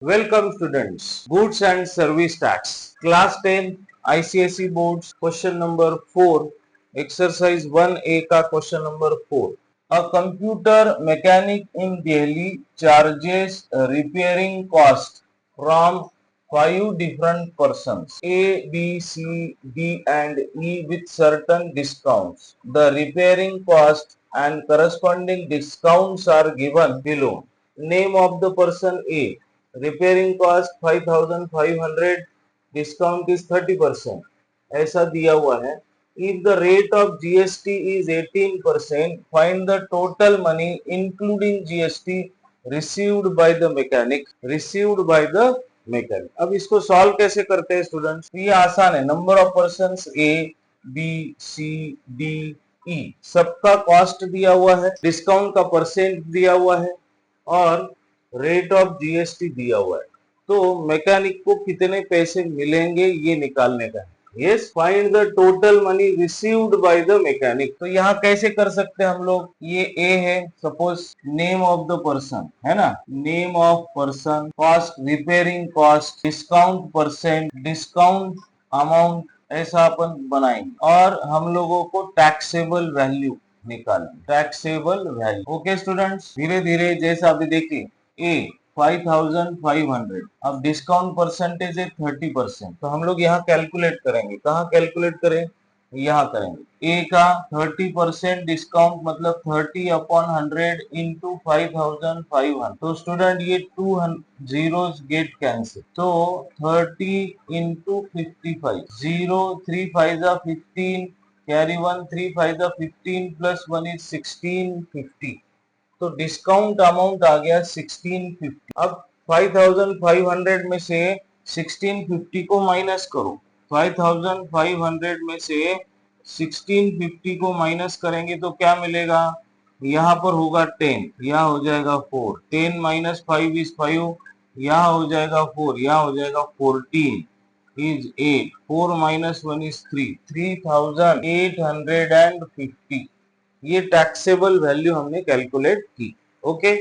Welcome students. Goods and Service Tax. Class 10 ICSE Boards question number 4. Exercise 1A का question number 4. A computer mechanic in Delhi charges repairing cost from 5 different persons A, B, C, D and E with certain discounts. The repairing cost and corresponding discounts are given below. Name of the person A. Repairing cost 5500, discount is 30%, ऐसा दिया हुआ है. If the rate of GST is 18%, find the total money including GST received by the mechanic. अब इसको solve कैसे करते हैं students? ये आसान है. Number of persons A, B, C, D, E सबका कॉस्ट दिया हुआ है, डिस्काउंट का परसेंट दिया हुआ है और रेट ऑफ जीएसटी दिया हुआ है. तो मैकेनिक को कितने पैसे मिलेंगे ये निकालने का है. Yes, find the total money received by the mechanic. तो यहाँ कैसे कर सकते हैं हम लोग? ये ए है, suppose name of the person है ना, name of person, cost, repairing cost, discount percent, discount amount, ऐसा अपन बनाएंगे और हम लोगों को टैक्सेबल वैल्यू निकालेंगे. Taxable value. ओके स्टूडेंट्स, धीरे धीरे जैसा अभी देखिए ए 5500, अब डिस्काउंट परसेंटेज है 30%, तो हम लोग यहाँ कैलकुलेट करेंगे. कहाँ कैलकुलेट करें? यहाँ करेंगे. ए का 30% डिस्काउंट मतलब 30/100 इंटू 5500. तो स्टूडेंट ये 2 zeros गेट कैंसिल, तो 30 इंटू 55, 0 3 5 15, कैरी 1 3 5 15 प्लस 1 इज 1650. तो डिस्काउंट अमाउंट आ गया 1650. अब 5500 में से 1650 को माइनस करो. 5500 में से 1650 को माइनस करेंगे तो क्या मिलेगा? यहाँ पर होगा 10, यहाँ हो जाएगा 4, 10 माइनस 5 इज 5, यहाँ हो जाएगा 4, यहाँ हो जाएगा 14 is 8, 4 minus 1 is 3, 3850. ये टैक्सेबल वैल्यू हमने कैलकुलेट की. ओके,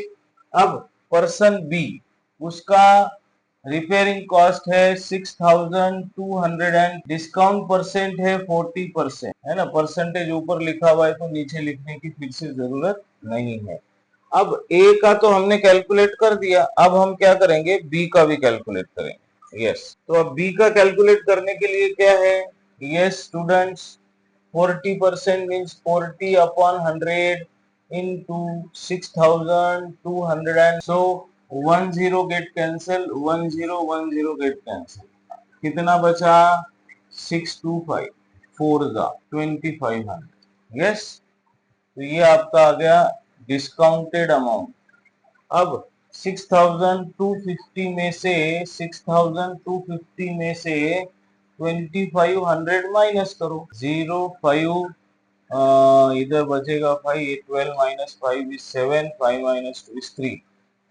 अब पर्सन बी, उसका रिपेयरिंग कॉस्ट है 6200 एंड डिस्काउंट परसेंट है 40%, है ना. परसेंटेज ऊपर लिखा हुआ है तो नीचे लिखने की फिर से जरूरत नहीं है. अब ए का तो हमने कैलकुलेट कर दिया, अब हम क्या करेंगे? बी का भी कैलकुलेट करेंगे. यस, तो अब बी का कैलकुलेट करने के लिए क्या है? Yes students, 40% means 40/100 into 6200 and so 10 get cancel, 10 get cancel. कितना बचा? 625, 4 जा 2500. यस, तो ये आपका आ गया डिस्काउंटेड अमाउंट. अब 6250 में से 2500 माइनस करो. 05 इधर बचेगा 5, 12 minus 5 is 7, 5 minus 2 is 3,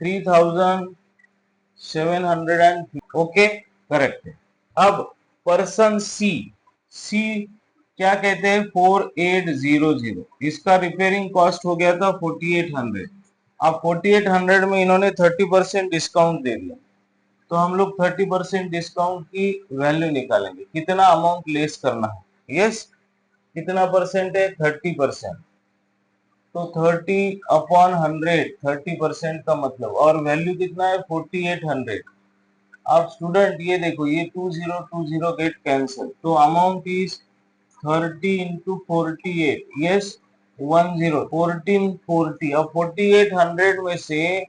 3750. Okay, correct है. अब पर्सन सी, सी क्या कहते हैं? 4800, इसका रिपेयरिंग कॉस्ट हो गया था 4800. अब 4800 में इन्होंने 30% डिस्काउंट दे दिया, तो हम लोग 30% डिस्काउंट की वैल्यू निकालेंगे. कितना अमाउंट लेस करना है? यस, कितना परसेंट है? 30%. तो 30/100, 30% का मतलब, और वैल्यू कितना है? 4800. अब स्टूडेंट ये देखो, ये 2020 गेट कैंसिल, तो अमाउंट इज 30 into 48. यस, 1440. अब 4800 में से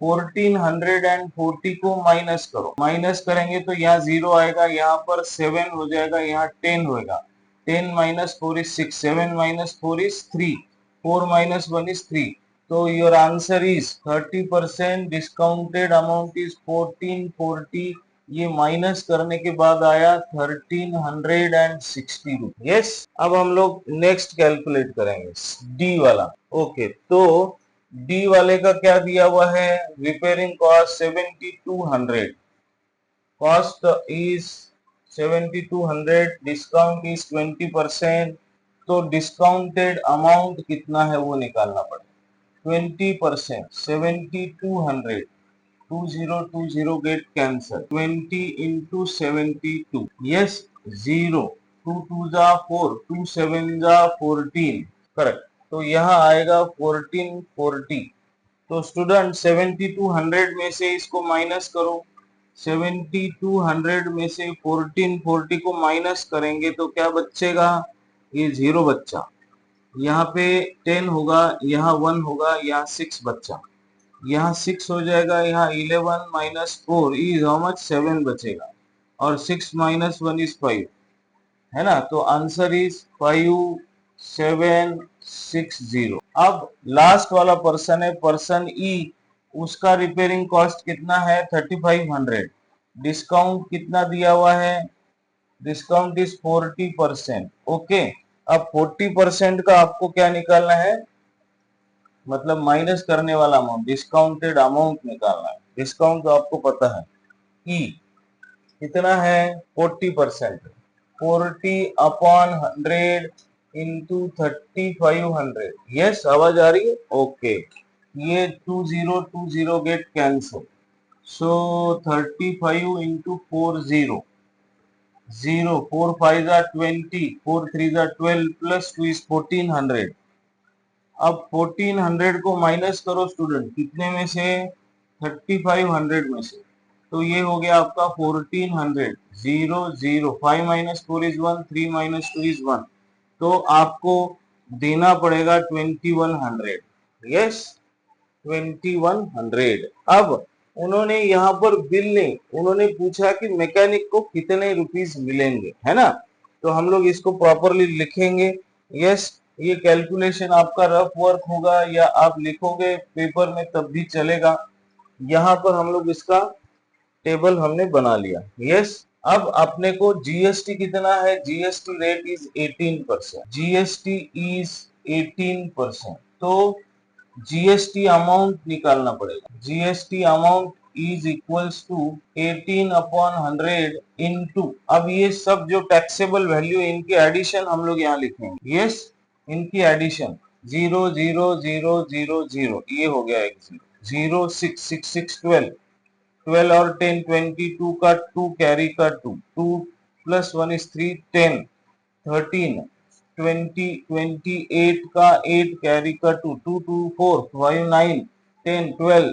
1440 को माइनस करो. माइनस करेंगे तो यहाँ 0 आएगा, यहाँ पर 7 हो जाएगा, यहाँ 10 होगा. 10 minus 4 is 6, 7 minus 4 is 3, 4 minus 1 is 3. तो your answer is 30% discounted amount is 1440. ये माइनस करने के बाद आया 1360 रुपीज. यस, अब हम लोग नेक्स्ट कैलकुलेट करेंगे डी वाला. ओके, तो डी वाले का क्या दिया हुआ है? Repairing cost 7200, cost is 7200, discount is 20%. तो डिस्काउंटेड अमाउंट कितना है वो निकालना पड़ेगा. 20%, 7200 20 get cancel. 20 into 72. Yes, 0. 2 2 जा 4, 2 7 जा 14. करेक्ट. तो यहाँ आएगा 1440. तो स्टूडेंट 7200 में से इसको माइनस करो. 7200 में से 1440 को माइनस करेंगे तो क्या बचेगा? ये 0 बच्चा. यहाँ पे 10 होगा, यहाँ 1 होगा, यहाँ 6 बच्चा. यहाँ 6 हो जाएगा, यहाँ 11 माइनस 4 इज हाउ मच? 7 बचेगा. और 6 माइनस 1 इज 5, है ना. तो आंसर इज 5760. अब लास्ट वाला पर्सन है, पर्सन ई. उसका रिपेयरिंग कॉस्ट कितना है? 3500. डिस्काउंट कितना दिया हुआ है? Discount is 40%. ओके. अब 40% का आपको क्या निकालना है? मतलब माइनस करने वाला अमाउंट, डिस्काउंटेड अमाउंट निकालना है. डिस्काउंट तो आपको पता है, ई कितना है? 40%. 40 अपॉन 100 इंटू 3500. यस, आवाज आ रही है? ओके. ये 20 get cancel. So 35 into 40. 0 4 5 20, 4 3 12 plus 2 is 1400. अब 1400 को माइनस करो स्टूडेंट, कितने में से? 3500 में से. तो ये हो गया आपका 1400. 0 0 5 माइनस 4 इज 1, 3 माइनस 2 इज 1. तो आपको देना पड़ेगा 2100. यस, 2100. अब उन्होंने यहाँ पर बिल नहीं, उन्होंने पूछा कि मैकेनिक को कितने रुपीस मिलेंगे, है ना. तो हम लोग इसको प्रॉपरली लिखेंगे. यस, ये कैलकुलेशन आपका रफ वर्क होगा या आप लिखोगे पेपर में तब भी चलेगा. यहाँ पर हम लोग इसका टेबल हमने बना लिया. यस. अब अपने को जीएसटी कितना है? GST rate is 18%. GST is 18%. तो जीएसटी अमाउंट निकालना पड़ेगा. GST amount is equals to 18 upon 100 into, अब ये सब जो टैक्सेबल वैल्यू इनकी एडिशन हम लोग यहाँ लिखेंगे. यस, इनकी एडिशन 0 0 0 0 0, ये हो गया एक 0 6 6 6 12, 12 और 10 22 का 2 कैरी का 2, 2 प्लस 1 इज 3, 10 13 20 28 का 8 कैरी का 2, 2 2 4 5 9 10 12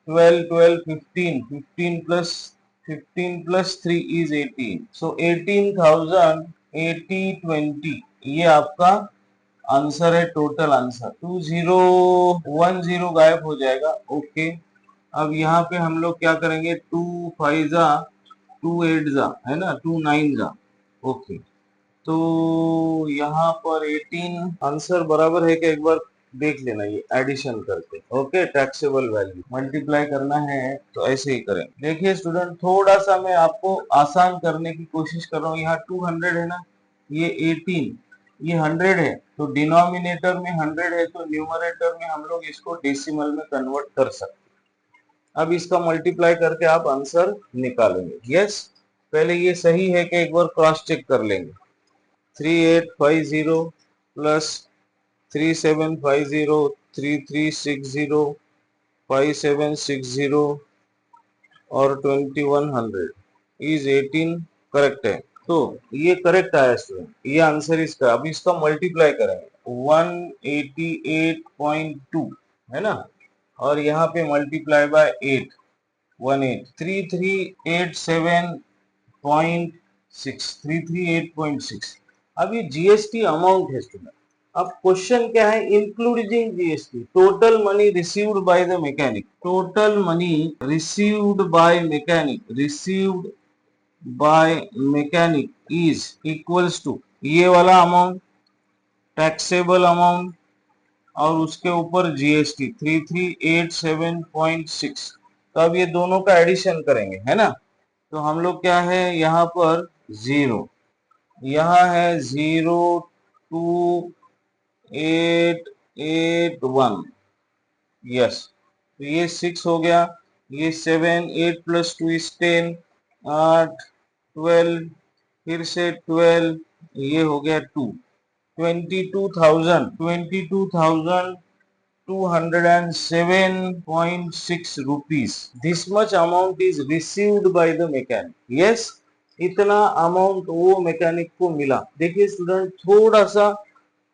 12 12 15 15 प्लस 3 इज 18. सो 18,000 80 20, ये आपका आंसर है. टोटल आंसर 2010 गायब हो जाएगा. ओके. अब यहाँ पे हम लोग क्या करेंगे? 2 5 जा 2 8 जा, है ना, 2 9 जा. ओके. तो यहाँ पर 18 आंसर बराबर है कि एक बार देख लेना, ये एडिशन करके. ओके. टैक्सेबल वैल्यू मल्टीप्लाई करना है तो ऐसे ही करें. देखिए स्टूडेंट, थोड़ा सा मैं आपको आसान करने की कोशिश कर रहा हूँ. यहाँ 200 है ना, ये 18, ये 100 है, तो डिनोमिनेटर में 100 है, तो न्यूमरेटर में हम लोग इसको डेसिमल में कन्वर्ट कर सकते. अब इसका मल्टीप्लाई करके आप आंसर निकालेंगे. यस. पहले ये सही है कि एक बार क्रॉस चेक कर लेंगे. 3850 प्लस 3750 3360 5760 और 2100 इज 18. करेक्ट है. तो ये करेक्ट आया स्टूडेंट, ये आंसर इसका. अब इसका मल्टीप्लाई करेंगे 188.2, है ना, और यहाँ पे मल्टीप्लाई बाय 8 3387.6. अब ये जीएसटी अमाउंट है स्टूडेंट. अब क्वेश्चन क्या है? Including GST, total money received by the mechanic. Total money received by mechanic is equals to ये वाला अमाउंट, टैक्सेबल अमाउंट, और उसके ऊपर जीएसटी 3387.6. तो अब ये दोनों का एडिशन करेंगे, है ना. तो हम लोग क्या है यहाँ पर 0, यहाँ है 02881. यस. तो ये 6 हो गया, ये 7 8 प्लस 2 इज 10 8 12 फिर से 12, ये हो गया 2. 22,000 207.6 rupees. This much amount is received by the mechanic. Yes, इतना अमाउंट वो मैकेनिक को मिला। देखिए स्टूडेंट, थोड़ा सा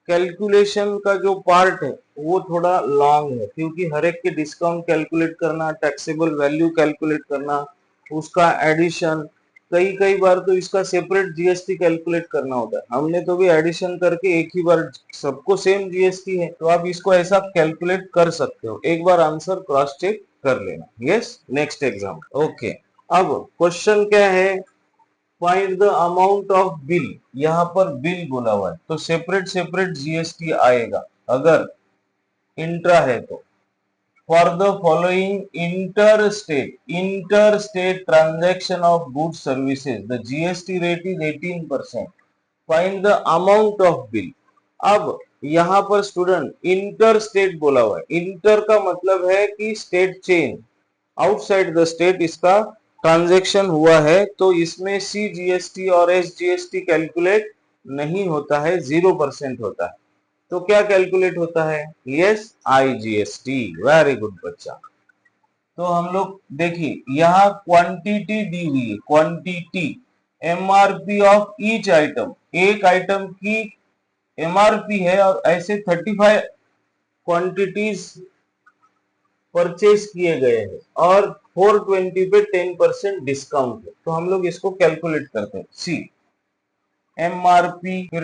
कैलकुलेशन का जो पार्ट है वो थोड़ा लॉन्ग है, क्योंकि हर एक के डिस्काउंट कैलकुलेट करना, टैक्सेबल वैल्यू कैलकुलेट करना, उसका एडिशन, कई कई बार तो इसका सेपरेट जीएसटी कैलकुलेट करना होता है। हमने तो भी एडिशन करके एक ही बार, सबको सेम जीएसटी है तो आप इसको ऐसा कैलकुलेट कर सकते हो। एक बार आंसर क्रॉस चेक कर लेना। Yes, next exam. ओके, अब क्वेश्चन क्या है, find the amount of bill. यहाँ पर बिल बोला हुआ है तो सेपरेट सेपरेट जीएसटी आएगा अगर इंट्रा है तो। For the following inter state transaction of goods services the GST rate is 18%। Find the amount of bill. अब यहाँ पर स्टूडेंट इंटर स्टेट बोला हुआ है। इंटर का मतलब है कि state change, outside the state इसका ट्रांजैक्शन हुआ है, तो इसमें सीजीएसटी और एसजीएसटी कैलकुलेट नहीं होता है, 0% होता है। तो क्या कैलकुलेट होता है? Yes, IGST. वेरी गुड बच्चा। तो हम लोग देखिए यहाँ क्वांटिटी दी हुई है, quantity MRP of each item, एक आइटम की एमआरपी है और ऐसे 35 क्वांटिटीज परचेज किए गए हैं और 420 पे 10% डिस्काउंट है। तो हम लोग इसको कैलकुलेट करते हैं। सी एमआरपी, फिर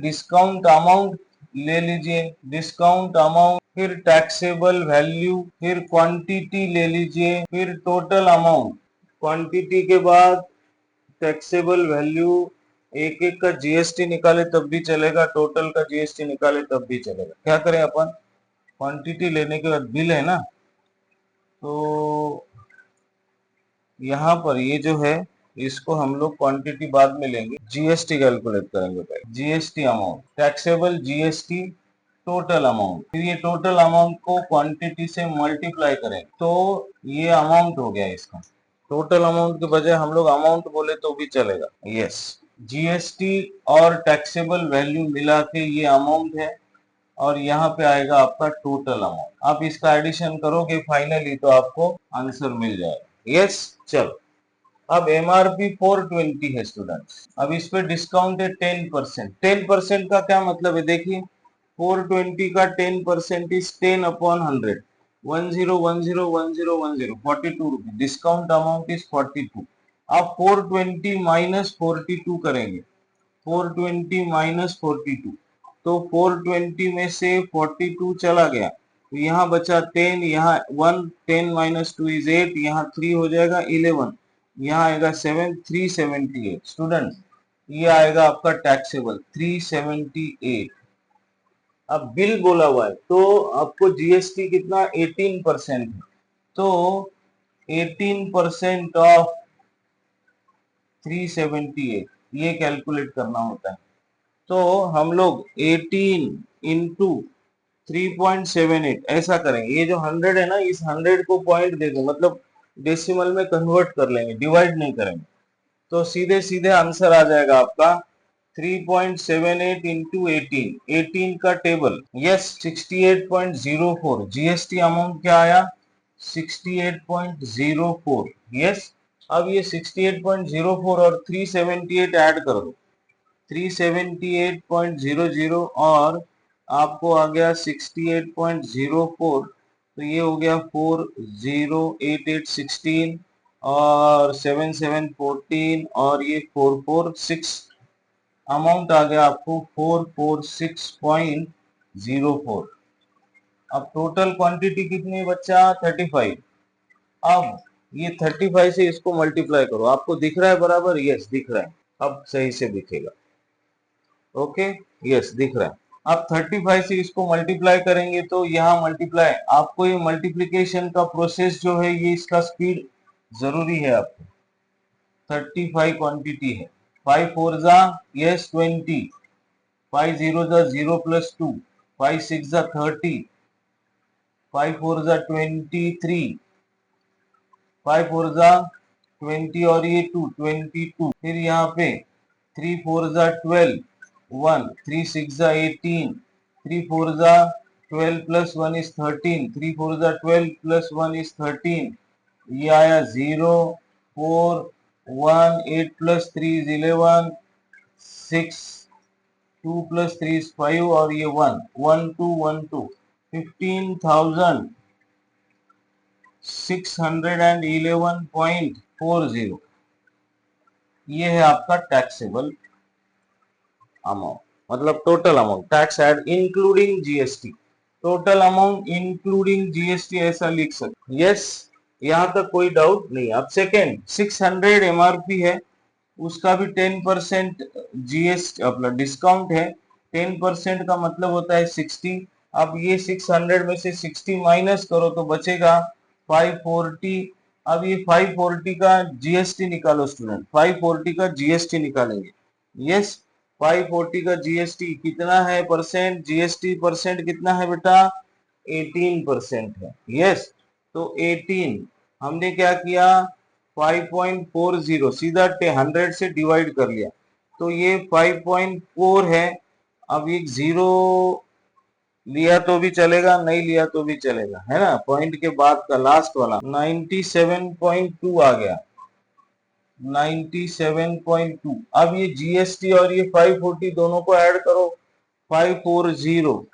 डिस्काउंट अमाउंट ले लीजिए, डिस्काउंट अमाउंट, फिर टैक्सेबल वैल्यू, फिर क्वांटिटी ले लीजिए, फिर टोटल अमाउंट, क्वांटिटी के बाद टैक्सेबल वैल्यू, एक एक का जीएसटी निकाले तब भी चलेगा, टोटल का जीएसटी निकाले तब भी चलेगा। क्या करें अपन, क्वांटिटी लेने के बाद बिल है ना, तो यहाँ पर ये जो है इसको हम लोग क्वांटिटी बाद में लेंगे, जीएसटी कैलकुलेट करेंगे पहले। GST amount, taxable GST, total amount, फिर ये टोटल अमाउंट को क्वांटिटी से मल्टीप्लाई करें तो ये अमाउंट हो गया इसका। टोटल अमाउंट के बजाय हम लोग अमाउंट बोले तो भी चलेगा। यस, जीएसटी और टैक्सेबल वैल्यू मिला के ये अमाउंट है और यहाँ पे आएगा आपका टोटल अमाउंट। आप इसका एडिशन करोगे फाइनली तो आपको आंसर मिल जाएगा। यस, चलो अब एमआरपी 420 है स्टूडेंट्स। अब इस पे डिस्काउंट है 10%। 10% का क्या मतलब है, देखिए 420 का 10% is 10/100, 10101010 42 rupees. Discount amount is 42। आप 420 माइनस 42 करेंगे, 420 माइनस 42, तो 420 में से 42 चला गया तो यहाँ बचा 10, यहाँ 1, 10 माइनस 2 इज 8, यहाँ 3 हो जाएगा 11, यहाँ आएगा 7, 378। स्टूडेंट ये आएगा आपका टैक्सेबल 378। अब बिल बोला हुआ है तो आपको जीएसटी कितना 18% है, तो 18% ऑफ 378 ये कैलकुलेट करना होता है। तो हम लोग 18 इंटू 3.78 ऐसा करेंगे। ये जो 100 है ना, इस 100 को पॉइंट देंगे, मतलब डेसिमल में कन्वर्ट कर लेंगे, डिवाइड नहीं करेंगे, तो सीधे सीधे आंसर आ जाएगा आपका 3.78 इंटू 18। 18 का टेबल, यस 68.04। जीएसटी अमाउंट क्या आया, 68.04। यस, अब ये 68.04 और 378 ऐड कर दो, 378.00 और आपको आ गया 68.04, तो ये हो गया 408816 और 7714 और ये 446, अमाउंट आ गया आपको 446.04। अब टोटल क्वांटिटी कितनी बच्चा 35। अब ये 35 से इसको मल्टीप्लाई करो, आपको दिख रहा है बराबर? यस दिख रहा है, अब सही से दिखेगा। ओके, यस दिख रहा है। आप 35 से इसको मल्टीप्लाई करेंगे तो यहाँ मल्टीप्लाई, आपको ये मल्टीप्लीकेशन का प्रोसेस जो है ये इसका स्पीड जरूरी है आपको। 35 क्वांटिटी है, 5 4 जा यस 20, 5 0 जा 0 प्लस 2, 5 6 जा 30, 5 4 जा 23, 5 4 जा 20 और ये 2 22, फिर यहाँ पे 3 4 जा 12, 1 3 6 जा 18, 3 4 जा 12 प्लस 1 इज 13, 3 4 जा 12 प्लस 1 इज 13, ये आया 0 4 1, 8 प्लस 3 इज 11, 6 2 प्लस 3 इज 5 और ये 1 1 2 1 2, 15,611.40, ये है आपका टैक्सेबल अमाउंट, मतलब total amount, tax add including GST, total amount including GST ऐसा लिख सकते। यस, यहाँ तक कोई डाउट नहीं। अब सेकेंड 600 एमआरपी है, उसका भी 10% जीएसटी अपना डिस्काउंट है, 10% का मतलब होता है 60। अब ये 600 में से 60 माइनस करो तो बचेगा 540। अब ये 540 का जीएसटी निकालो स्टूडेंट, 540 का जीएसटी निकालेंगे। यस, 540 का जीएसटी कितना है परसेंट, जीएसटी परसेंट कितना है बेटा, 18% है। यस, तो 18 हमने क्या किया, 5.40 सीधा 100 से डिवाइड कर लिया, तो ये 5.4 है। अब एक जीरो लिया तो भी चलेगा, नहीं लिया तो भी चलेगा, है ना। पॉइंट के बाद का लास्ट वाला 97.2 आ गया, 97.2। अब ये जीएसटी और ये 540 दोनों को ऐड करो, 540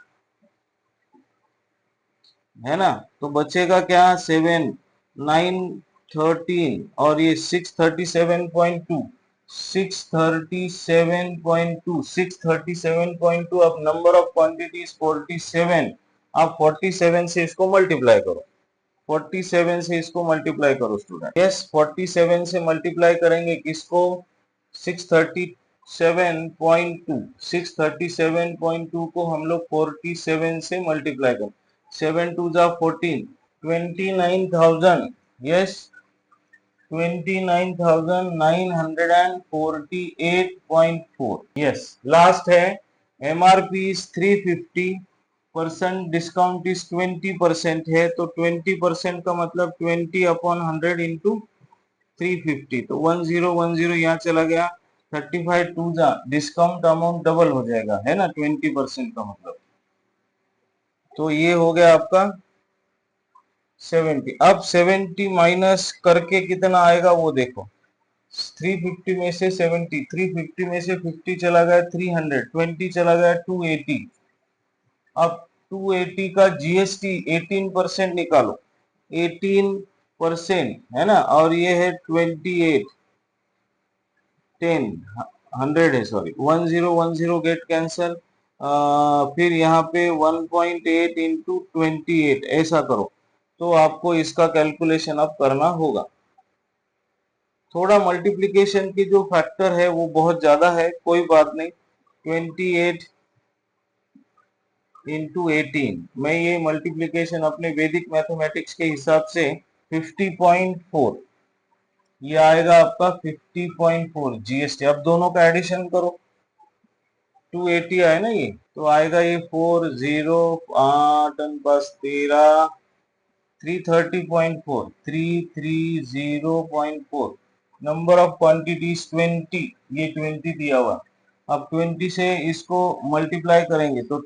है ना, तो बचेगा क्या, 7 9 13 और ये 637.2, 637.2, 637.2। अब नंबर ऑफ क्वांटिटीज 47, अब 47 से इसको मल्टीप्लाई करो, 47 से इसको मल्टीप्लाई करो स्टूडेंट। यस, 47 से मल्टीप्लाई करेंगे किसको, 637.2, 637.2 को हम लोग 47 से मल्टीप्लाई करें, 7 2 जा 14, 29,000। यस, 29,948.4। यस, लास्ट है एमआरपी इज 350%, डिस्काउंट इज 20% है, तो 20% का मतलब 20/100 इंटू 350, तो 1010 यहाँ चला गया, 35 2 जा डिस्काउंट अमाउंट डबल हो जाएगा, है ना, 20% का मतलब, तो ये हो गया आपका 70। अब 70 माइनस करके कितना आएगा वो देखो, 350 में से 70, 350 में से 50 चला गया 300, 20 चला गया 280। अब 280 का जीएसटी 18% निकालो, 18% है ना, और ये है 28 10 100 है, सॉरी 1010 गेट कैंसल, फिर यहाँ पे 1.8 इंटू 28 ऐसा करो, तो आपको इसका कैलकुलेशन अब करना होगा। थोड़ा मल्टीप्लिकेशन की जो फैक्टर है वो बहुत ज्यादा है, कोई बात नहीं, 28 इंटू 18, मैं ये मल्टीप्लिकेशन अपने वैदिक मैथमेटिक्स के हिसाब से 50.4, ये आएगा आपका 50.4 जीएसटी। अब दोनों का एडिशन करो, 280 आए ना ये, तो आएगा ये 40 8 बस 13 330.4, 330.4। नंबर ऑफ क्वांटिटीज 20, ये 20 दिया हुआ। अब 20 से इसको मल्टीप्लाई करेंगे तो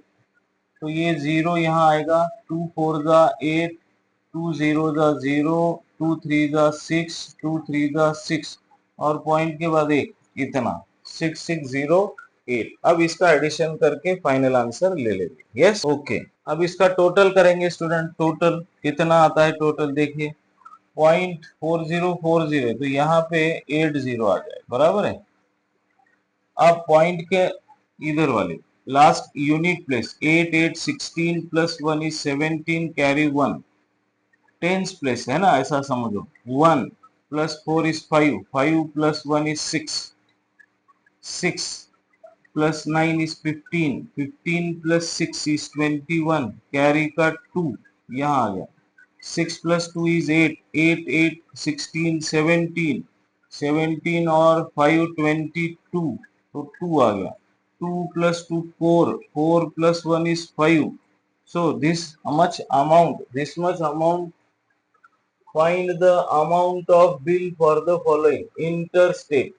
ये 0 यहाँ आएगा, 2 4 जा 8, 2 0 जा 0, 2 3 जा 6, 2 3 जा 6 और पॉइंट के बाद एक इतना 6608। अब इसका एडिशन करके फाइनल आंसर ले लेंगे। Yes, okay. अब इसका टोटल करेंगे स्टूडेंट, टोटल कितना आता है, टोटल देखिए 0.4040, तो यहाँ पे 80 आ जाए, बराबर है। अब पॉइंट के इधर वाले last unit place 8 8 16 plus 1 is 17, carry 1 tens place है ना, ऐसा समझो, 1 plus 4 is 5, 5 plus 1 is 6, 6 plus 9 is 15, 15 plus 6 is 21, carry का 2 यहाँ आ गया, 6 plus 2 is 8, 8 8 16 17, 17 और 5 22, तो 2 आ गया, 2 plus 2 4, 4 plus 1 is 5, so this much amount, find the amount of bill for the following interstate।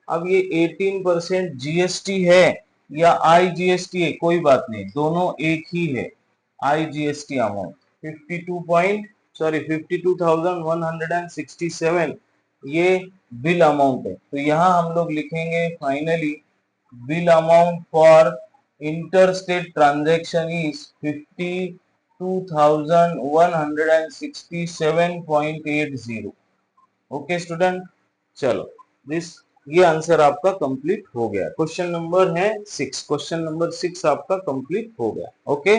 अब ये 18% जीएसटी है या आईजीएसटी है, कोई बात नहीं, दोनों एक ही है। IGST अमाउंट 52,167 ये बिल अमाउंट है। तो यहाँ हम लोग लिखेंगे finally bill amount for inter state transaction is 52,167.80। Okay student, चलो ये आंसर आपका कंप्लीट हो गया। क्वेश्चन नंबर 6 आपका कंप्लीट हो गया। ओके।